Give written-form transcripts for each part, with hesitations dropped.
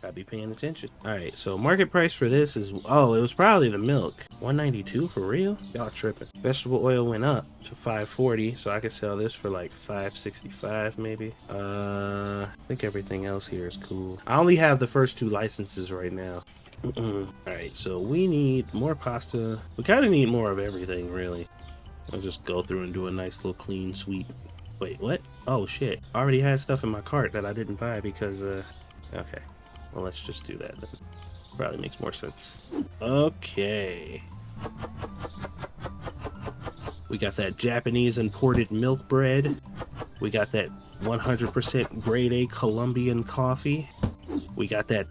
Gotta be paying attention. All right, so market price for this is, oh, it was probably the milk. 192 for real? Y'all tripping. Vegetable oil went up to 540, so I could sell this for like 565 maybe. I think everything else here is cool. I only have the first 2 licenses right now. All right, so we need more pasta. We kind of need more of everything, really. I'll just go through and do a nice little clean sweep. Wait, what? Oh shit, I already had stuff in my cart that I didn't buy because okay, well, let's just do that then. Probably makes more sense. Okay, we got that Japanese imported milk bread. We got that 100% grade A Colombian coffee. We got that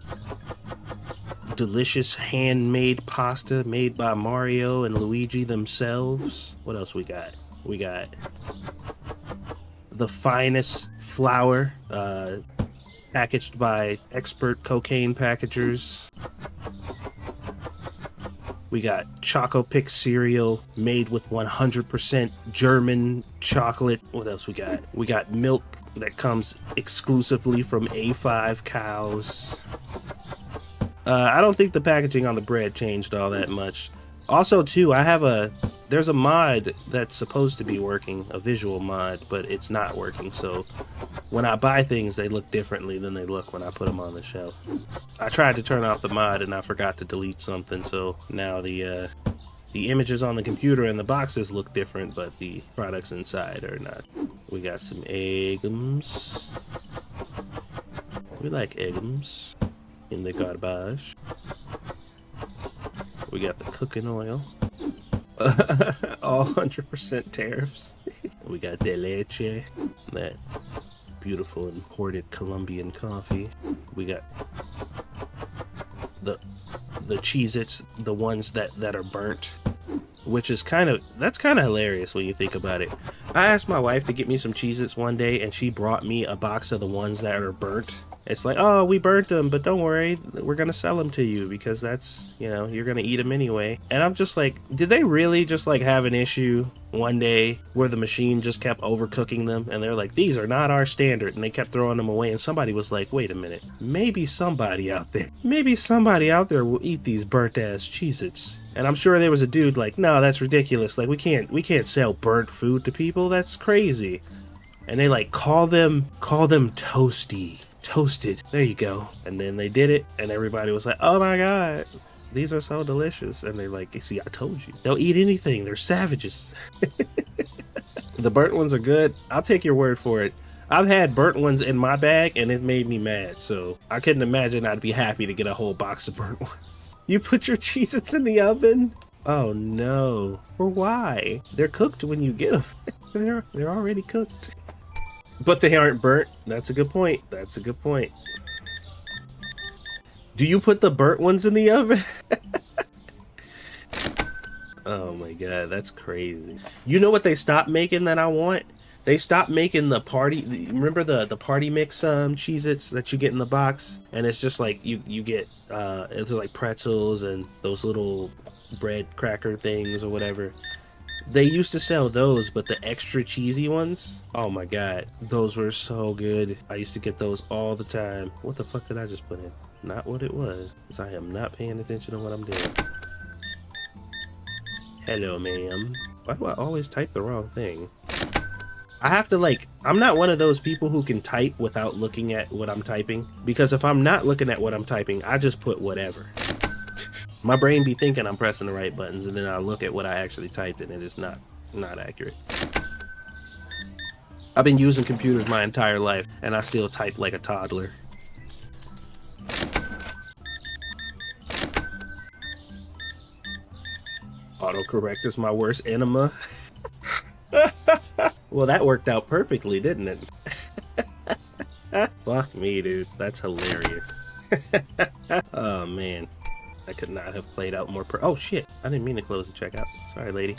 delicious handmade pasta made by Mario and Luigi themselves. What else we got? We got the finest flour, packaged by expert cocaine packagers. We got Choco Pick cereal made with 100% German chocolate. What else we got? We got milk that comes exclusively from A5 cows. I don't think the packaging on the bread changed all that much. Also, too, there's a mod that's supposed to be working, a visual mod, but it's not working. So when I buy things, they look differently than they look when I put them on the shelf. I tried to turn off the mod and I forgot to delete something, so now the images on the computer and the boxes look different, but the products inside are not. We got some eggs. We like eggs in the garbage. We got the cooking oil. All 100% tariffs. We got the leche, that beautiful imported Colombian coffee. We got the Cheez-Its, the ones that are burnt, which is that's kind of hilarious when you think about it. I asked my wife to get me some Cheez-Its one day, and she brought me a box of the ones that are burnt. It's like, oh, we burnt them, but don't worry, we're gonna sell them to you because that's, you know, you're gonna eat them anyway. And I'm just like, did they really just like have an issue one day where the machine just kept overcooking them? And they're like, these are not our standard, and they kept throwing them away. And somebody was like, wait a minute, maybe somebody out there will eat these burnt ass Cheez-Its. And I'm sure there was a dude like, no, that's ridiculous. Like, we can't sell burnt food to people. That's crazy. And they like call them toasted. There you go. And then they did it, and everybody was like, oh my god, these are so delicious. And they're like, see, I told you, they'll eat anything, they're savages. The burnt ones are good. I'll take your word for it. I've had burnt ones in my bag and it made me mad, so I couldn't imagine I'd be happy to get a whole box of burnt ones. You put your Cheez-Its in the oven? Oh no. Or why? They're cooked when you get them. They're already cooked. But they aren't burnt. That's a good point. That's a good point. Do you put the burnt ones in the oven? Oh my god, that's crazy. You know what they stopped making that I want? They stopped making the party. Remember the party mix Cheez-Its that you get in the box? And it's just like you get it's like pretzels and those little bread cracker things or whatever. They used to sell those, but the extra cheesy ones, oh my god, those were so good. I used to get those all the time. What the fuck did I just put in? Not what it was, because I am not paying attention to what I'm doing. Hello, ma'am. Why do I always type the wrong thing? I have to I'm not one of those people who can type without looking at what I'm typing, because if I'm not looking at what I'm typing, I just put whatever. My brain be thinking I'm pressing the right buttons, and then I look at what I actually typed and it is not accurate. I've been using computers my entire life and I still type like a toddler. Autocorrect is my worst enema. Well, that worked out perfectly, didn't it? Fuck me, dude. That's hilarious. Oh man. I could not have played out more oh shit, I didn't mean to close the checkout. Sorry, lady.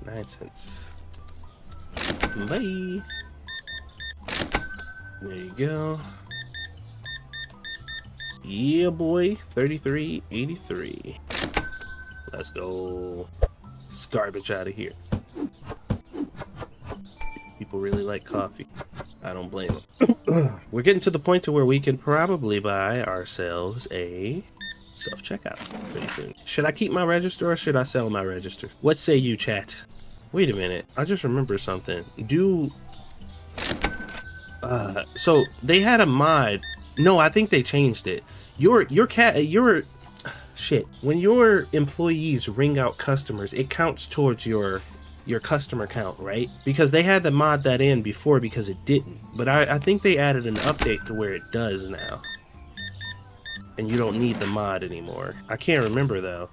9 cents. Bye. There you go. Yeah, boy. 33.83. Let's go. This garbage out of here. People really like coffee. I don't blame them. We're getting to the point to where we can probably buy ourselves a self-checkout pretty soon. Should I keep my register or should I sell my register? What say you, chat? Wait a minute. I just remembered something. So they had a mod. No, I think they changed it. Shit. When your employees ring out customers, it counts towards your customer count, right? Because they had to mod that in before because it didn't. But I think they added an update to where it does now. And you don't need the mod anymore. I can't remember though.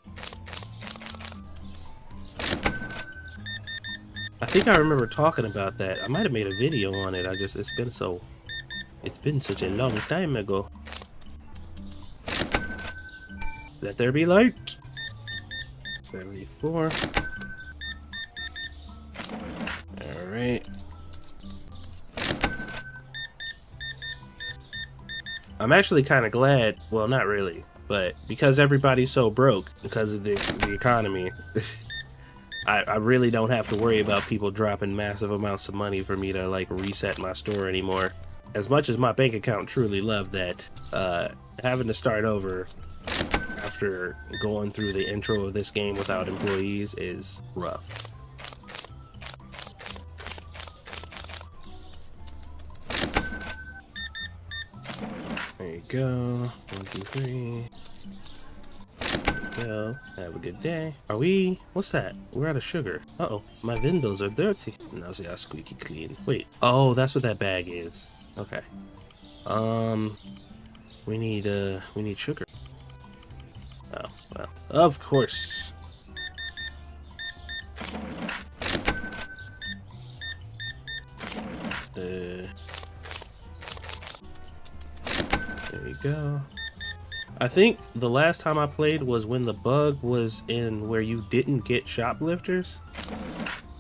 I think I remember talking about that. I might have made a video on it. It's been such a long time ago. Let there be light. 74. All right. I'm actually kind of glad. Well, not really, but because everybody's so broke because of the economy, I really don't have to worry about people dropping massive amounts of money for me to like reset my store anymore. As much as my bank account truly loved that, having to start over after going through the intro of this game without employees is rough. There you go. 1, 2, 3. There you go. Have a good day. Are we? What's that? We're out of sugar. Uh-oh. My windows are dirty. Now they are squeaky clean. Wait. Oh, that's what that bag is. Okay. We need sugar. Oh, well. Of course. There you go. I think the last time I played was when the bug was in where you didn't get shoplifters.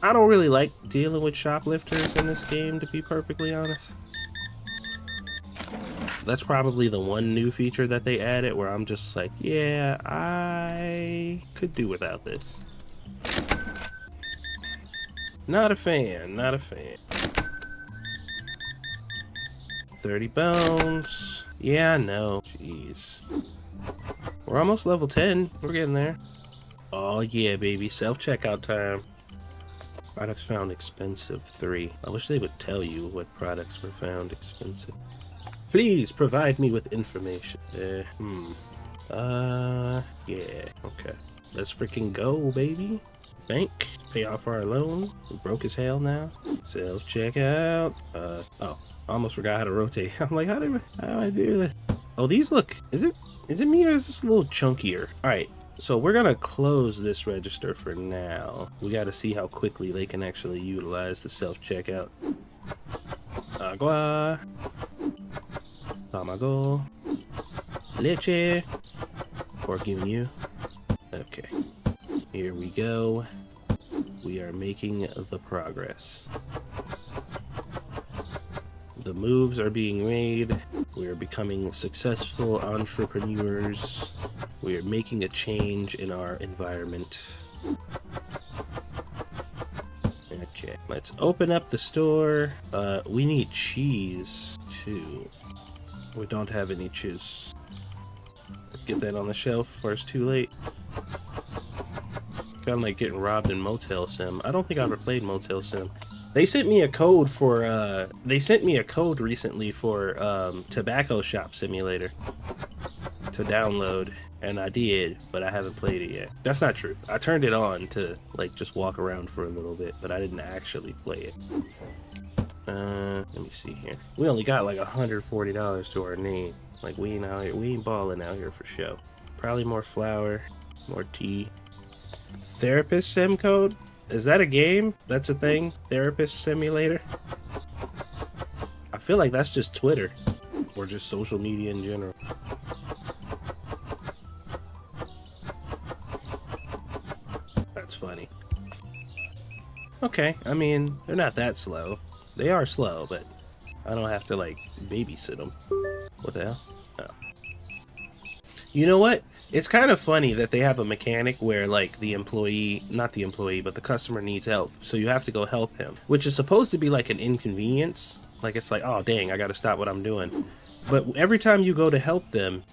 I don't really like dealing with shoplifters in this game, to be perfectly honest. That's probably the one new feature that they added where I'm just like, yeah, I could do without this. Not a fan, not a fan. 30 bones. Yeah, I know. Jeez. We're almost level 10. We're getting there. Oh yeah, baby. Self-checkout time. Products found expensive 3. I wish they would tell you what products were found expensive. Please provide me with information. Yeah. Okay. Let's freaking go, baby. Bank. Pay off our loan. We're broke as hell now. Self-checkout. Oh. I almost forgot how to rotate. I'm like, how do I do this? Oh, these look. Is it me or is this a little chunkier? All right. So we're gonna close this register for now. We got to see how quickly they can actually utilize the self-checkout. Agua. Tamago. Leche. Pork you. Okay. Here we go. We are making the progress. The moves are being made. We are becoming successful entrepreneurs. We are making a change in our environment. Okay, let's open up the store. We need cheese too. We don't have any cheese. Let's get that on the shelf before it's too late. Kind of like getting robbed in Motel Sim. I don't think I ever played Motel Sim. They sent me a code for, recently for, Tobacco Shop Simulator to download, and I did, but I haven't played it yet. That's not true. I turned it on to, like, just walk around for a little bit, but I didn't actually play it. Let me see here. We only got, like, $140 to our name. Like, we ain't balling out here for show. Probably more flour, more tea. Therapist Sim code? Is that a game? That's a thing? Therapist Simulator? I feel like that's just Twitter. Or just social media in general. That's funny. Okay, I mean, they're not that slow. They are slow, but I don't have to, like, babysit them. What the hell? Oh. You know what? It's kind of funny that they have a mechanic where, like, the employee, not the employee, but the customer needs help. So you have to go help him, which is supposed to be like an inconvenience. Like, it's like, oh, dang, I got to stop what I'm doing. But every time you go to help them,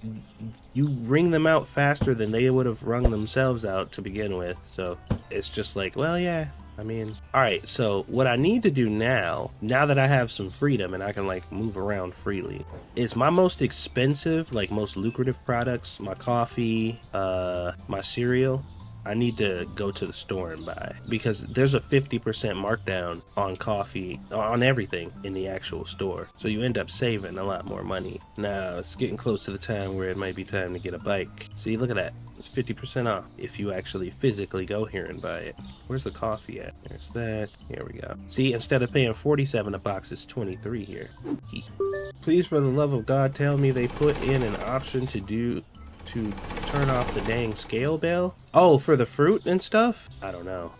you wring them out faster than they would have wrung themselves out to begin with. So it's just like, well, yeah, I mean, all right. So what I need to do now that I have some freedom and I can like move around freely, is my most expensive, like most lucrative products, my coffee, my cereal, I need to go to the store and buy, because there's a 50% markdown on coffee, on everything in the actual store. So you end up saving a lot more money. Now it's getting close to the time where it might be time to get a bike. See, look at that. It's 50% off if you actually physically go here and buy it. Where's the coffee at? There's that. Here we go. See, instead of paying 47 a box, it's 23 here. Please, for the love of God, tell me they put in an option to turn off the dang scale bell. Oh, for the fruit and stuff? I don't know.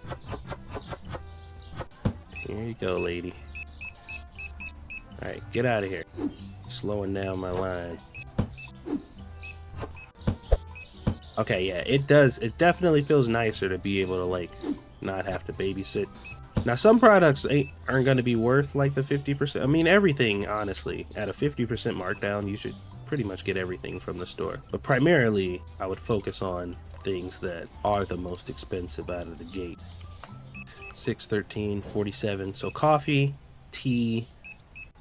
Here you go, lady. Alright, get out of here. Slowing down my line. Okay, yeah, it does. It definitely feels nicer to be able to, like, not have to babysit. Now, some products aren't going to be worth, like, the 50%. I mean, everything, honestly. At a 50% markdown, you should pretty much get everything from the store. But primarily, I would focus on things that are the most expensive out of the gate. 6, 13, 47. So coffee, tea,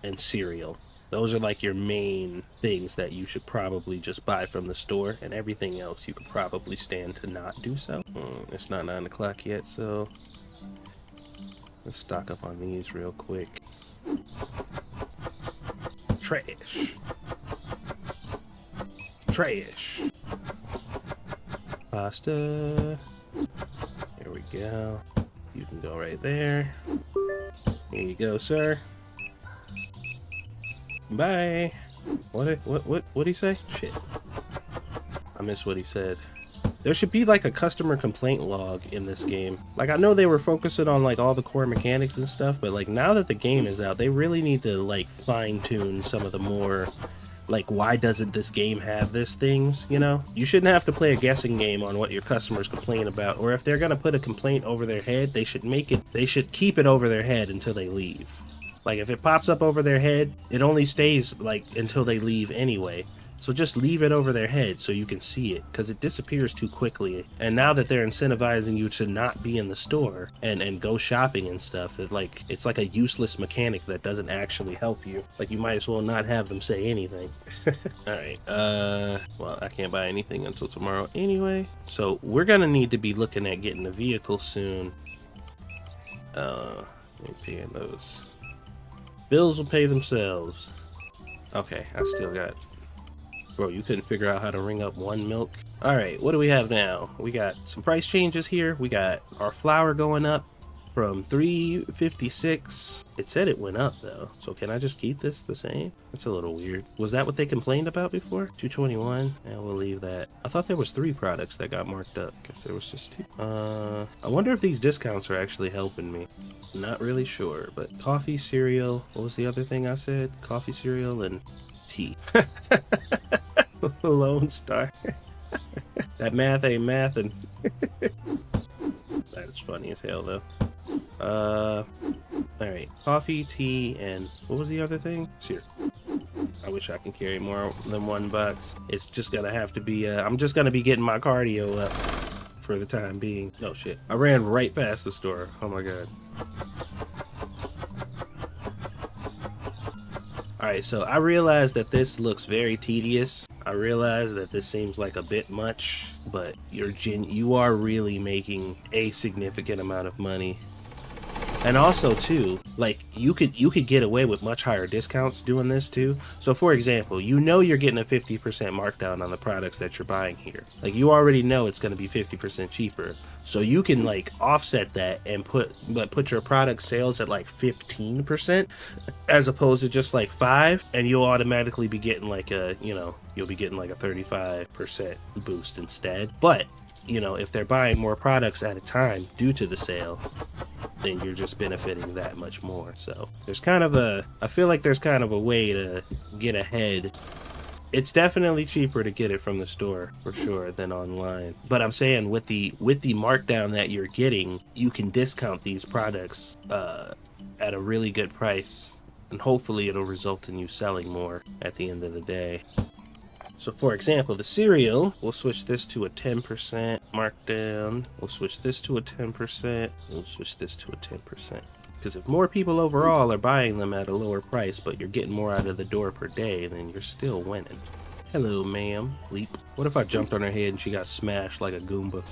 and cereal. Those are like your main things that you should probably just buy from the store, and everything else you could probably stand to not do so. It's not 9 o'clock yet, so let's stock up on these real quick. Trash. Trash. Pasta. Here we go. You can go right there. Here you go, sir. Bye. What'd he say? Shit. I missed what he said. There should be like a customer complaint log in this game. Like, I know they were focusing on like all the core mechanics and stuff, but like now that the game is out, they really need to like fine tune some of the more like, why doesn't this game have this things, you know? You shouldn't have to play a guessing game on what your customers complain about, or if they're gonna put a complaint over their head, they should keep it over their head until they leave. Like, if it pops up over their head, it only stays like until they leave anyway. So just leave it over their head so you can see it, because it disappears too quickly. And now that they're incentivizing you to not be in the store and go shopping and stuff, it's like a useless mechanic that doesn't actually help you. Like, you might as well not have them say anything. Alright, well, I can't buy anything until tomorrow anyway. So we're gonna need to be looking at getting a vehicle soon. Paying those. Bills will pay themselves. Okay, I still got... Bro, you couldn't figure out how to ring up one milk? Alright, what do we have now? We got some price changes here. We got our flour going up from $3.56. It said it went up though. So can I just keep this the same? That's a little weird. Was that what they complained about before? $2.21? And we'll leave that. I thought there was 3 products that got marked up. Guess there was just 2. I wonder if these discounts are actually helping me. Not really sure, but coffee, cereal. What was the other thing I said? Coffee, cereal, and tea. Lone Star. That math ain't mathin'. That is funny as hell though. Alright, coffee, tea, and what was the other thing? Cereal. I wish I can carry more than one box. It's just gonna have to be I'm just gonna be getting my cardio up for the time being. Oh shit, I ran right past the store. Oh my god. Alright, so I realize that this looks very tedious. I realize that this seems like a bit much, but you are really making a significant amount of money. And also too, like, you could get away with much higher discounts doing this too. So for example, you know you're getting a 50% markdown on the products that you're buying here. Like, you already know it's going to be 50% cheaper. So you can like offset that and put your product sales at like 15% as opposed to just like 5, and you'll automatically be getting like you'll be getting like a 35% boost instead. But you know, if they're buying more products at a time due to the sale, then you're just benefiting that much more. So there's kind of I feel like there's kind of a way to get ahead. It's definitely cheaper to get it from the store for sure than online. But I'm saying with the markdown that you're getting, you can discount these products at a really good price and hopefully it'll result in you selling more at the end of the day. So for example, the cereal, we'll switch this to a 10% markdown. We'll switch this to a 10%. We'll switch this to a 10%. Because if more people overall are buying them at a lower price, but you're getting more out of the door per day, then you're still winning. Hello, ma'am. Leap. What if I jumped on her head and she got smashed like a Goomba?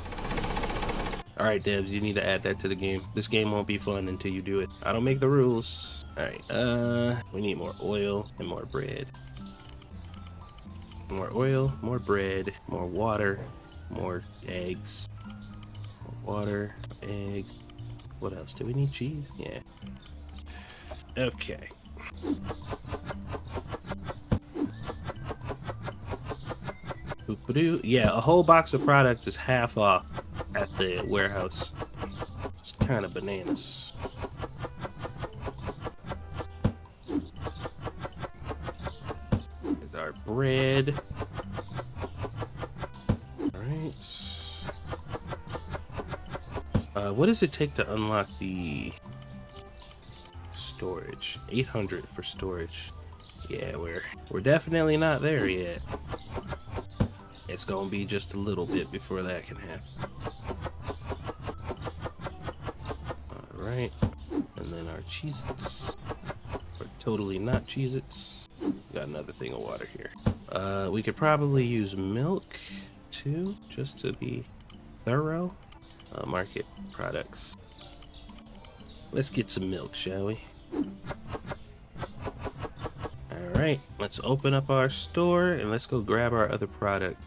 Alright, devs, you need to add that to the game. This game won't be fun until you do it. I don't make the rules. Alright, we need more oil and more bread. More oil, more bread, more water, more eggs. More water, egg. What else? Do we need cheese? Yeah. Okay. Yeah, a whole box of products is half off at the warehouse. It's kind of bananas. Here's our bread. Alright. What does it take to unlock the storage? 800 for storage. Yeah, we're definitely not there yet. It's gonna be just a little bit before that can happen. Alright. And then our Cheez-Its. Or totally not Cheez-Its. Got another thing of water here. We could probably use milk too, just to be thorough. Market products. Let's get some milk, shall we? Alright, let's open up our store and let's go grab our other product.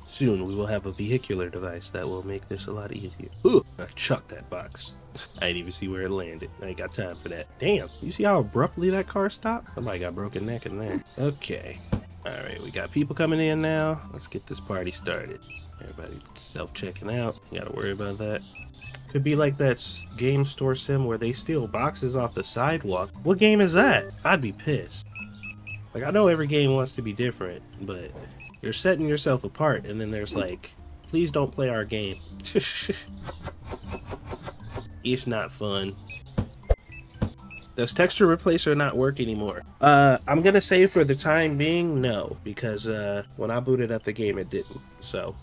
Soon we will have a vehicular device that will make this a lot easier. Ooh, I chucked that box. I didn't even see where it landed. I ain't got time for that. Damn, you see how abruptly that car stopped? Somebody got broken neck in there. Okay. Alright, we got people coming in now. Let's get this party started. Everybody self-checking out. You gotta worry about that. Could be like that game store sim where they steal boxes off the sidewalk. What game is that? I'd be pissed. Like, I know every game wants to be different, but you're setting yourself apart, and then there's like, please don't play our game. It's not fun. Does texture replacer not work anymore? I'm gonna say for the time being, no, because when I booted up the game, it didn't. So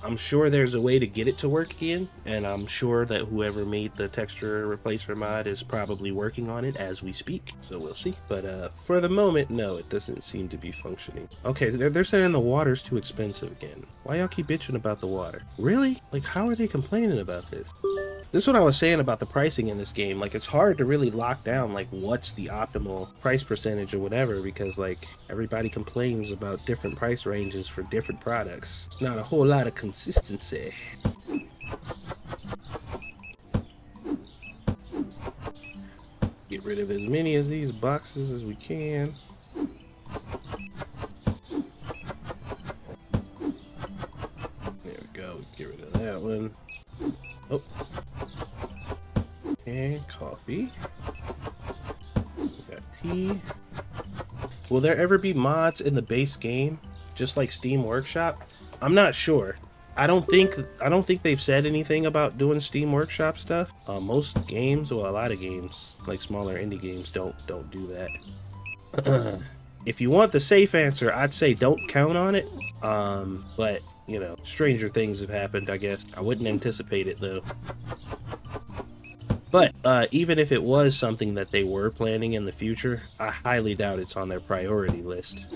I'm sure there's a way to get it to work again, and I'm sure that whoever made the texture replacer mod is probably working on it as we speak. So we'll see. But for the moment, no, it doesn't seem to be functioning. Okay, they're saying the water's too expensive again. Why y'all keep bitching about the water? Really? Like, how are they complaining about this? This is what I was saying about the pricing in this game. Like, it's hard to really lock down, like, what's the optimal price percentage or whatever, because, like, everybody complains about different price ranges for different products. It's not a whole lot of consistency. Get rid of as many of these boxes as we can. There we go. Get rid of that one. Oh. And coffee. We got tea. Will there ever be mods in the base game, just like Steam Workshop? I'm not sure. I don't think they've said anything about doing Steam Workshop stuff. Most games, well, a lot of games, like smaller indie games, don't do that. If you want the safe answer, I'd say don't count on it. But you know, stranger things have happened, I guess. I wouldn't anticipate it though. But even if it was something that they were planning in the future, I highly doubt it's on their priority list.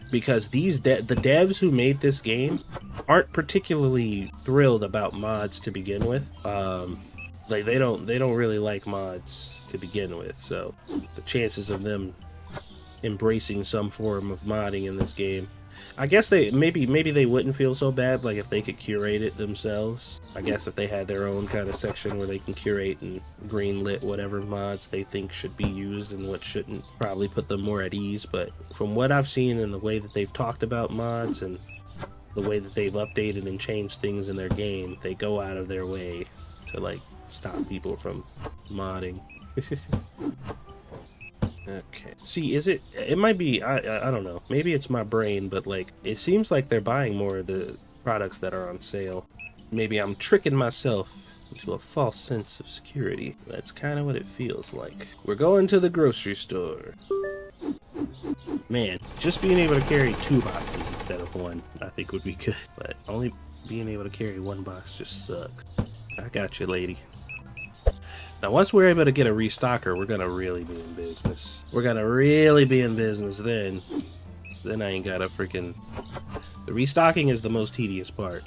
Because the devs who made this game aren't particularly thrilled about mods to begin with. Like they don't really like mods to begin with, so the chances of them embracing some form of modding in this game, I guess maybe they wouldn't feel so bad, like if they could curate it themselves. I guess if they had their own kind of section where they can curate and greenlit whatever mods they think should be used and what shouldn't, probably put them more at ease. But from what I've seen and the way that they've talked about mods and the way that they've updated and changed things in their game, they go out of their way to like stop people from modding. Okay. See, it might be, I don't know. Maybe it's my brain, but like, it seems like they're buying more of the products that are on sale. Maybe I'm tricking myself into a false sense of security. That's kind of what it feels like. We're going to the grocery store. Man, just being able to carry 2 boxes instead of 1, I think would be good. But only being able to carry 1 box just sucks. I got you, lady. Now, once we're able to get a restocker, we're gonna really be in business. We're gonna really be in business then. So then I ain't gotta freaking... The restocking is the most tedious part.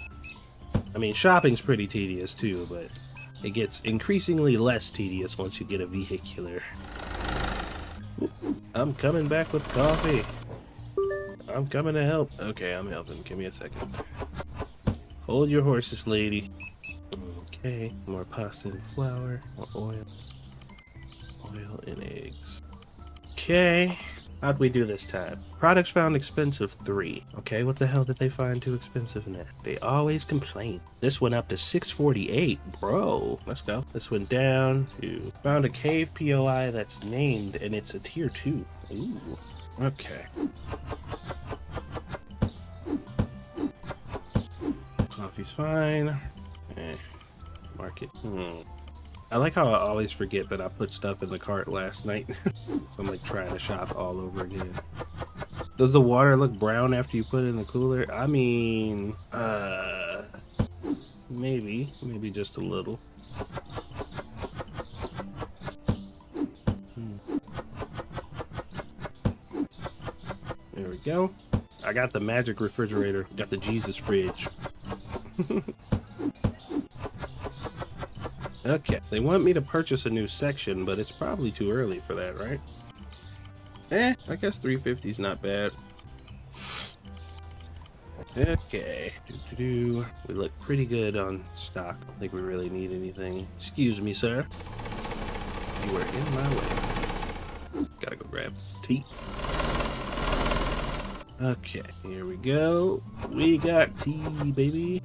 I mean, shopping's pretty tedious too, but it gets increasingly less tedious once you get a vehicular. I'm coming back with coffee. I'm coming to help. Okay, I'm helping. Give me a second. Hold your horses, lady. Okay, more pasta and flour, more oil. Oil and eggs. Okay. How'd we do this time? Products found expensive, 3. Okay, what the hell did they find too expensive in that? They always complain. This went up to $6.48, bro. Let's go. This went down to... Found a cave POI that's named, and it's a tier 2. Ooh. Okay. Coffee's fine. Market. I like how I always forget that I put stuff in the cart last night. So I'm like trying to shop all over again. Does the water look brown after you put it in the cooler? I mean, maybe just a little. There we go. I got the magic refrigerator. Got the Jesus fridge. Okay, they want me to purchase a new section, but it's probably too early for that, right? I guess 350 is not bad. Okay, we look pretty good on stock. I don't think we really need anything. Excuse me, sir. You were in my way. Gotta go grab this tea. Okay, here we go. We got tea, baby.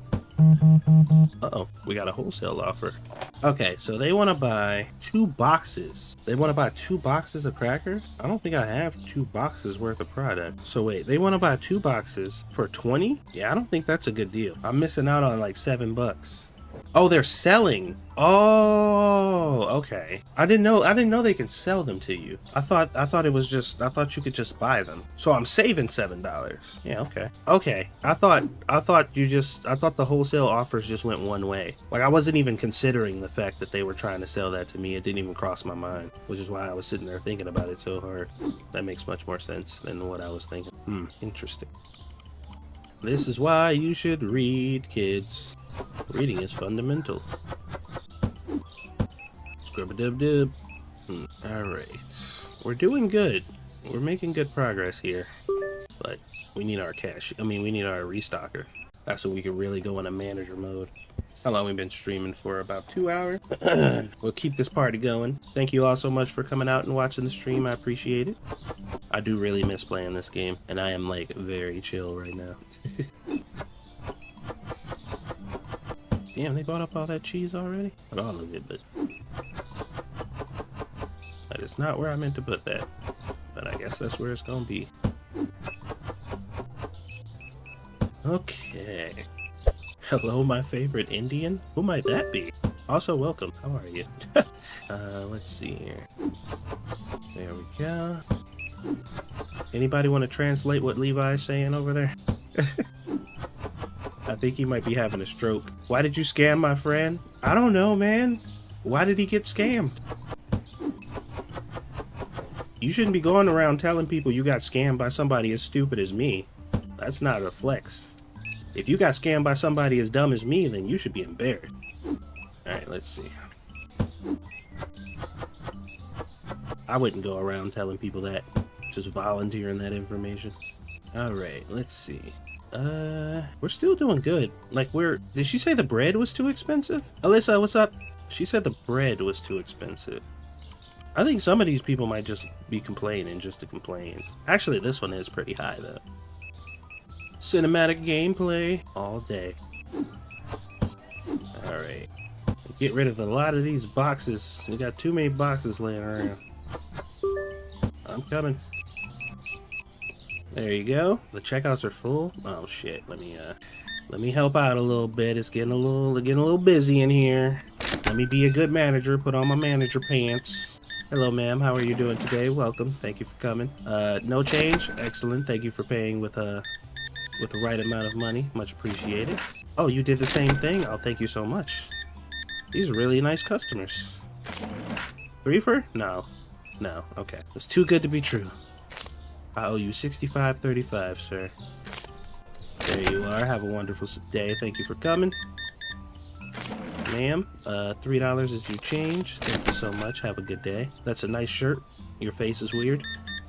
Uh-oh, we got a wholesale offer. Okay, so they want to buy 2 boxes. They want to buy 2 boxes of crackers? I don't think I have 2 boxes worth of product. So wait, they want to buy 2 boxes for 20? Yeah, I don't think that's a good deal. I'm missing out on like $7. Oh, they're selling. Oh, okay. I didn't know they can sell them to you. I thought you could just buy them. So I'm saving $7. Yeah, okay. Okay. I thought the wholesale offers just went one way. Like I wasn't even considering the fact that they were trying to sell that to me. It didn't even cross my mind, which is why I was sitting there thinking about it so hard. That makes much more sense than what I was thinking. Interesting. This is why you should read, kids. Reading is fundamental. Scrub-a-dub-dub. Alright. We're doing good. We're making good progress here. But we need our cash. I mean, we need our restocker. That's when we can really go into manager mode. How long we been streaming for? About 2 hours. We'll keep this party going. Thank you all so much for coming out and watching the stream. I appreciate it. I do really miss playing this game. And I am like very chill right now. Damn, they bought up all that cheese already? Not all of it, but... That is not where I meant to put that. But I guess that's where it's gonna be. Okay. Hello, my favorite Indian? Who might that be? Also, welcome. How are you? Let's see here. There we go. Anybody want to translate what Levi's saying over there? I think he might be having a stroke. Why did you scam my friend? I don't know, man. Why did he get scammed? You shouldn't be going around telling people you got scammed by somebody as stupid as me. That's not a flex. If you got scammed by somebody as dumb as me, then you should be embarrassed. Alright, let's see. I wouldn't go around telling people that. Just volunteering that information. Alright, let's see. We're still doing good. Like, did she say the bread was too expensive? Alyssa, what's up? She said the bread was too expensive. I think some of these people might just be complaining just to complain. Actually, this one is pretty high, though. Cinematic gameplay all day. Alright. Get rid of a lot of these boxes. We got too many boxes laying around. I'm coming. There you go. The checkouts are full. Oh shit. Let me help out a little bit. It's getting a little busy in here. Let me be a good manager. Put on my manager pants. Hello, ma'am. How are you doing today? Welcome. Thank you for coming. No change. Excellent. Thank you for paying with the right amount of money. Much appreciated. Oh, you did the same thing? Oh, thank you so much. These are really nice customers. Reefer? No. No. Okay. It's too good to be true. I owe you $65.35, sir. There you are. Have a wonderful day. Thank you for coming. Ma'am, $3 is your change. Thank you so much. Have a good day. That's a nice shirt. Your face is weird.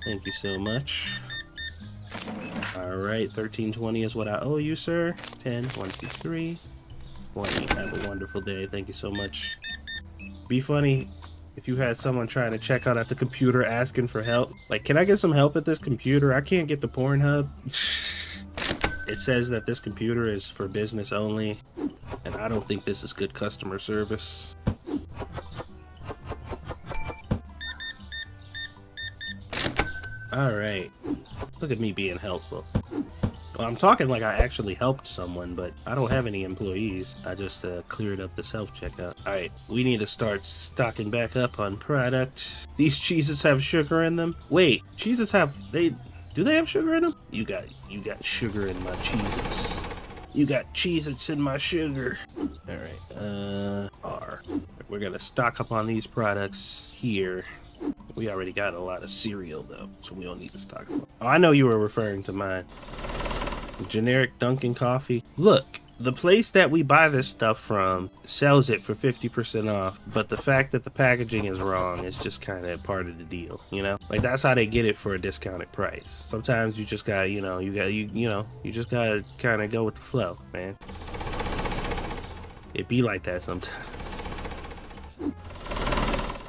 Thank you so much. Alright, $13.20 is what I owe you, sir. 10, 1, 2, 3, 20. Have a wonderful day. Thank you so much. Be funny if you had someone trying to check out at the computer asking for help. Like, can I get some help at this computer? I can't get the Pornhub. It says that this computer is for business only, and I don't think this is good customer service. Alright. Look at me being helpful. Well, I'm talking like I actually helped someone, but I don't have any employees. I just cleared up the self-checkout. Alright, we need to start stocking back up on product. These Cheez-Its have sugar in them? Wait, Cheez-Its have... Do they have sugar in them? You got sugar in my Cheez-Its. You got Cheez-Its in my sugar. Alright, R. We're gonna stock up on these products here. We already got a lot of cereal though, so we don't need to stock up. Oh, I know you were referring to mine. Generic Dunkin' coffee. Look, the place that we buy this stuff from sells it for 50% off, but the fact that the packaging is wrong is just kind of part of the deal, you know? Like, that's how they get it for a discounted price. Sometimes you just gotta, you just gotta kind of go with the flow, man. It be like that sometimes.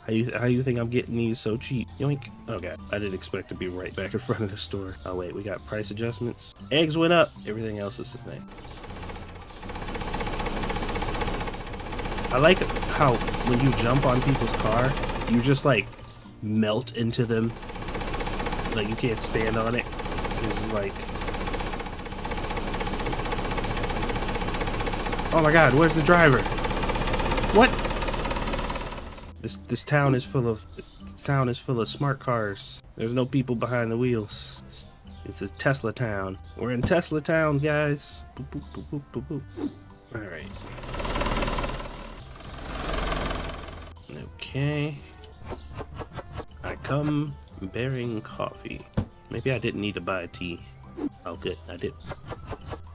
How you think I'm getting these so cheap? Yoink. Okay, I didn't expect to be right back in front of the store. Oh wait, we got price adjustments. Eggs went up. Everything else is the same. I like how when you jump on people's car, you just like melt into them. Like you can't stand on it. It's just like, oh my god, where's the driver? What? This town is full of smart cars. There's no people behind the wheels. It's a Tesla town. We're in Tesla town, guys. Boop, boop, boop, boop, boop, boop. All right. Okay. I come bearing coffee. Maybe I didn't need to buy a tea. Oh, good. I did.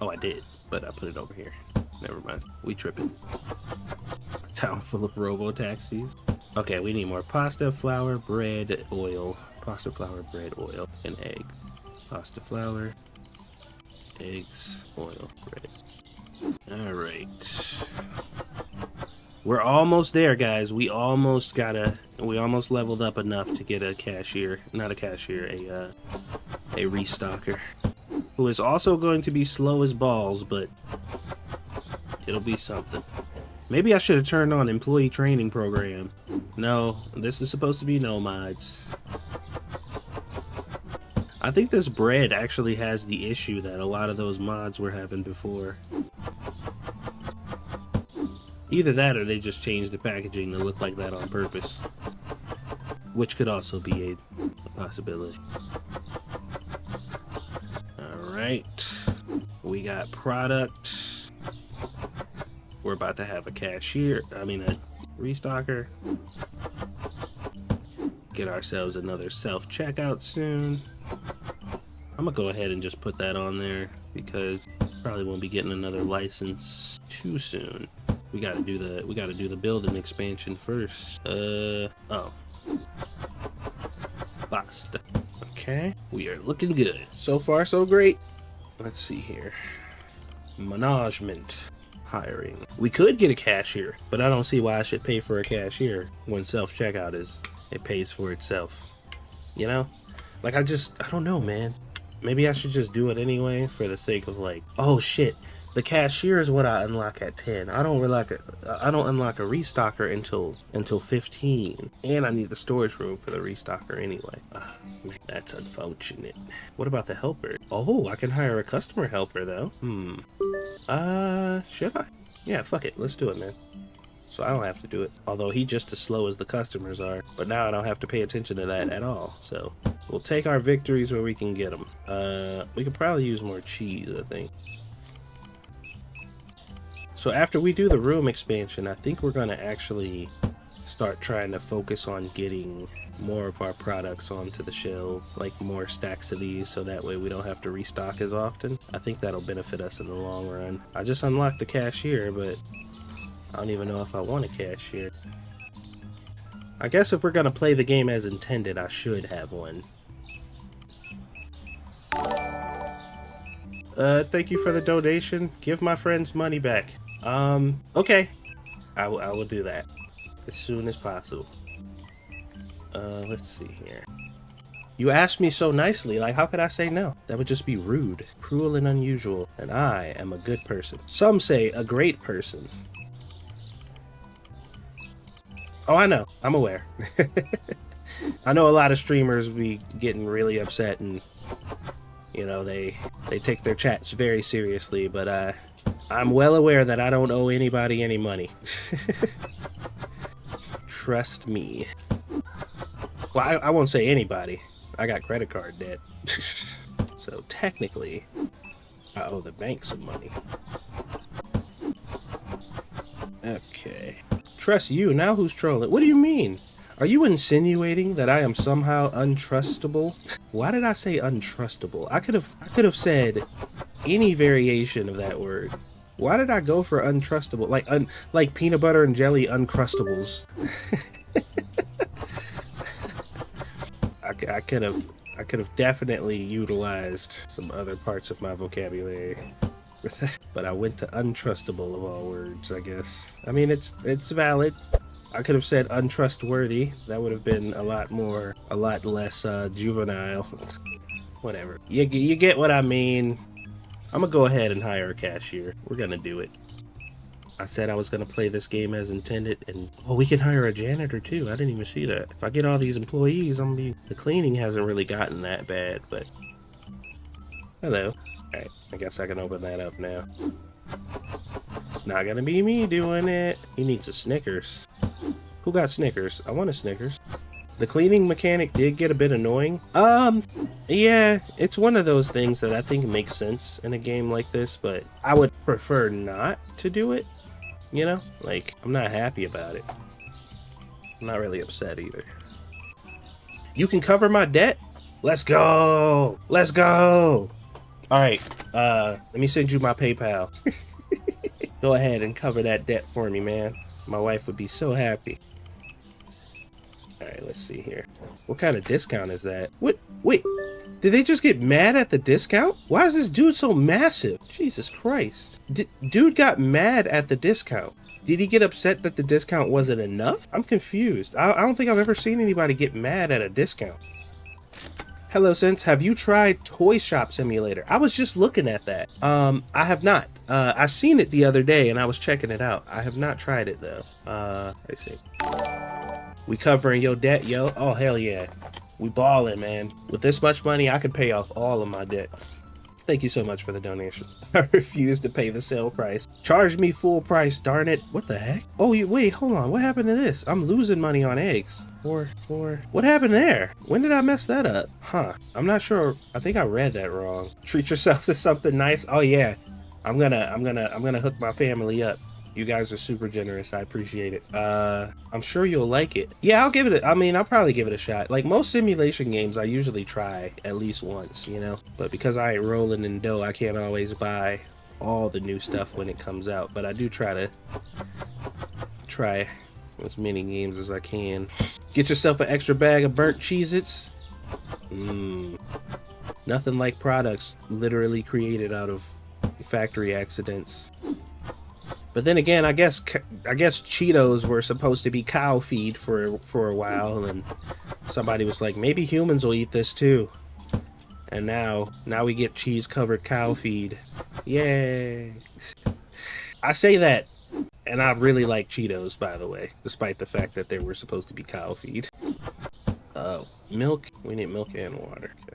Oh, I did, but I put it over here. Never mind. We tripping. A town full of robo-taxis. Okay, we need more pasta, flour, bread, oil. Pasta, flour, bread, oil, and egg. Pasta, flour, eggs, oil, bread. Alright. We're almost there, guys. We almost leveled up enough to get a cashier. Not a cashier, a restocker. Who is also going to be slow as balls, but it'll be something. Maybe I should have turned on employee training program. No, this is supposed to be no mods. I think this bread actually has the issue that a lot of those mods were having before. Either that or they just changed the packaging to look like that on purpose. Which could also be a possibility. Alright. We got product. We're about to have a cashier, a restocker. Get ourselves another self-checkout soon. I'm gonna go ahead and just put that on there because probably won't be getting another license too soon. We gotta do the building expansion first. Oh. Basta. Okay, we are looking good. So far, so great. Let's see here. Management. Hiring. We could get a cashier, but I don't see why I should pay for a cashier when self-checkout it pays for itself. You know? Like I don't know, man. Maybe I should just do it anyway for the sake of like, oh shit, the cashier is what I unlock at 10. I don't unlock a restocker until 15. And I need the storage room for the restocker anyway. Man, that's unfortunate. What about the helper? Oh, I can hire a customer helper though. Should I? Yeah, fuck it. Let's do it, man. so I don't have to do it. Although he just as slow as the customers are. But now I don't have to pay attention to that at all. So we'll take our victories where we can get them. We could probably use more cheese, I think. So after we do the room expansion, I think we're going to actually start trying to focus on getting more of our products onto the shelf, like more stacks of these, so that way we don't have to restock as often. I think that'll benefit us in the long run. I just unlocked the cashier, but I don't even know if I want a cashier. I guess if we're gonna play the game as intended, I should have one. Thank you for the donation. Give my friends money back. Okay. I will do that as soon as possible. Let's see here. You asked me so nicely, like how could I say no? That would just be rude, cruel and unusual, and I am a good person. Some say a great person. Oh, I know. I'm aware. I know a lot of streamers be getting really upset and, you know, they take their chats very seriously, but I'm well aware that I don't owe anybody any money. Trust me. Well, I won't say anybody. I got credit card debt. So technically, I owe the bank some money. Okay. Trust you? Now who's trolling? What do you mean? Are you insinuating that I am somehow untrustable? Why did I say untrustable? I could have said any variation of that word. Why did I go for untrustable? Like peanut butter and jelly uncrustables. I could have definitely utilized some other parts of my vocabulary with that, but I went to untrustable of all words, I guess. I mean, it's valid. I could have said untrustworthy. That would have been a lot less juvenile. Whatever. You get what I mean. I'm gonna go ahead and hire a cashier. We're gonna do it. I said I was gonna play this game as intended, and oh, we can hire a janitor too. I didn't even see that. If I get all these employees, the cleaning hasn't really gotten that bad, but hello. Alright, I guess I can open that up now. It's not gonna be me doing it. He needs a Snickers. Who got Snickers? I want a Snickers. The cleaning mechanic did get a bit annoying. Yeah, it's one of those things that I think makes sense in a game like this, but I would prefer not to do it. You know? Like, I'm not happy about it. I'm not really upset either. You can cover my debt? Let's go! Let's go! Alright, let me send you my PayPal. Go ahead and cover that debt for me, man. My wife would be so happy. Alright, let's see here. What kind of discount is that? What? Wait, did they just get mad at the discount? Why is this dude so massive? Jesus Christ. Dude got mad at the discount. Did he get upset that the discount wasn't enough? I'm confused. I don't think I've ever seen anybody get mad at a discount. Hello, Sense. Have you tried Toy Shop Simulator? I was just looking at that. I have not. I seen it the other day and I was checking it out. I have not tried it though. Let's see. We covering your debt, yo? Oh, hell yeah. We balling, man. With this much money, I could pay off all of my debts. Thank you so much for the donation. I refuse to pay the sale price. Charge me full price, darn it. What the heck? Oh, wait, hold on. What happened to this? I'm losing money on eggs. What happened there? When did I mess that up? Huh. I'm not sure. I think I read that wrong. Treat yourself to something nice. Oh, yeah. I'm gonna hook my family up. You guys are super generous. I appreciate it. I'm sure you'll like it. Yeah, I'll give it I'll probably give it a shot. Like most simulation games, I usually try at least once, you know? But because I ain't rolling in dough, I can't always buy all the new stuff when it comes out. But I do try as many games as I can. Get yourself an extra bag of burnt Cheez-Its. Nothing like products literally created out of factory accidents. But then again, I guess Cheetos were supposed to be cow feed for a while, and somebody was like, maybe humans will eat this too. And now we get cheese covered cow feed. Yay! I say that, and I really like Cheetos, by the way, despite the fact that they were supposed to be cow feed. Oh, milk. We need milk and water. Okay.